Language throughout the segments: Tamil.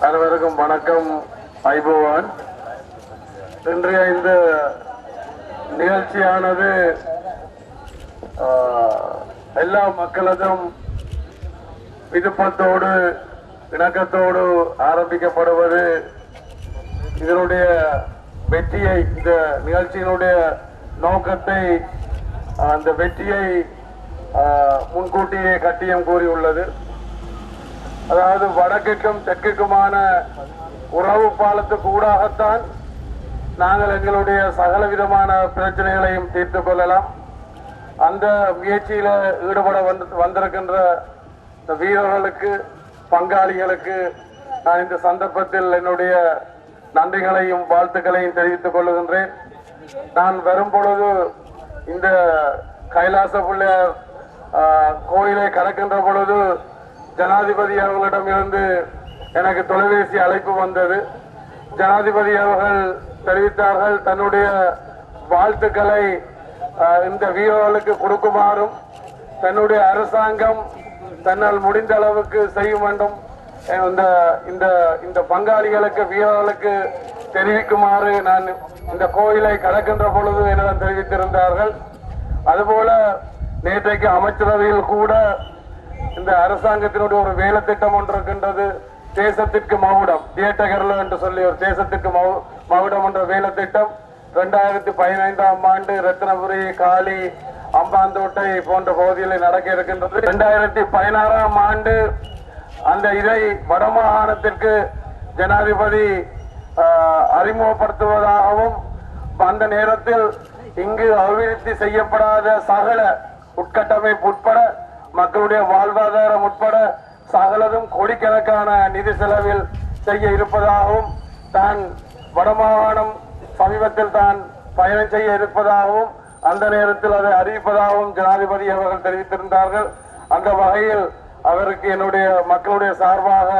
அனைவருக்கும் வணக்கம். ஐபோவான். இன்றைய இந்த நிகழ்ச்சியானது எல்லா மக்களதும் விருப்பத்தோடு இணக்கத்தோடு ஆரம்பிக்கப்படுவது இதனுடைய வெற்றியை, இந்த நிகழ்ச்சியினுடைய நோக்கத்தை, அந்த வெற்றியை முன்கூட்டியே கட்டியம் கூறியுள்ளது. அதாவது வடக்குக்கும் தெற்குக்குமான உறவு பாலத்துக்கு ஊடாகத்தான் நாங்கள் எங்களுடைய சகல விதமான பிரச்சனைகளையும் தீர்த்து கொள்ளலாம். அந்த முயற்சியில ஈடுபட வந்திருக்கின்ற இந்த வீரர்களுக்கு, பங்காளிகளுக்கு நான் இந்த சந்தர்ப்பத்தில் என்னுடைய நன்றிகளையும் வாழ்த்துக்களையும் தெரிவித்துக் கொள்ளுகின்றேன். நான் வரும் பொழுது இந்த கைலாச பிள்ளையார் கோயிலை கடக்கின்ற பொழுது ஜனாதிபதி அவர்களிடமிருந்து எனக்கு தொலைபேசி அழைப்பு வந்தது. ஜனாதிபதி அவர்கள் தெரிவித்தார்கள், தன்னுடைய வாழ்த்துக்களை இந்த வீரர்களுக்கு கொடுக்குமாறும் தன்னுடைய அரசாங்கம் தன்னால் முடிந்த அளவுக்கு செய்யும் வேண்டும் இந்த பங்காளிகளுக்கு, வீரர்களுக்கு தெரிவிக்குமாறு நான் இந்த கோயிலை கடக்கின்ற பொழுது என்னிடம் தெரிவித்திருந்தார்கள். அதுபோல நேற்றைக்கு அமைச்சரவையில் கூட இந்த அரசாங்கத்தினுடைய ஒரு வேலை திட்டம் ஒன்று இருக்கின்றது. தேசத்திற்கு மகுடம், தியேட்டகர்ல என்று சொல்லி ஒரு தேசத்திற்கு மகுடம் என்ற வேலை திட்டம் 2015ஆம் ஆண்டு ரத்னபுரி, காலி, அம்பாந்தோட்டை போன்ற பகுதிகளில் நடக்க இருக்கின்றது. 2016ஆம் ஆண்டு அந்த இதை வடமாகாணத்திற்கு ஜனாதிபதி அறிமுகப்படுத்துவதாகவும், அந்த நேரத்தில் இங்கு அபிவிருத்தி செய்யப்படாத சகல உட்கட்டமைப்பு உட்பட மக்களுடைய வாழ்வாதாரம் உட்பட சகலதும் கோடிக்கணக்கான நிதி செலவில் செய்ய இருப்பதாகவும், தான் வடமாகாணம் சமீபத்தில் தான் பயணம் செய்ய இருப்பதாகவும், அந்த நேரத்தில் அதை அறிவிப்பதாகவும் ஜனாதிபதி அவர்கள் தெரிவித்திருந்தார்கள். அந்த வகையில் அவருக்கு என்னுடைய மக்களுடைய சார்பாக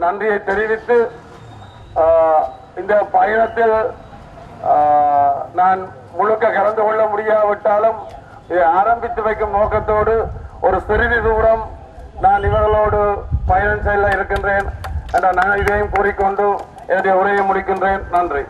நன்றியை தெரிவித்து, இந்த பயணத்தில் நான் முழுக்க கலந்து கொள்ள முடியாவிட்டாலும் இதை ஆரம்பித்து வைக்கும் நோக்கத்தோடு ஒரு சிறிது தூரம் நான் இவர்களோடு பயணம் செய்ய இருக்கின்றேன் என்ற நான் இதையும் கூறிக்கொண்டு என்னுடைய உரையை முடிக்கின்றேன். நன்றி.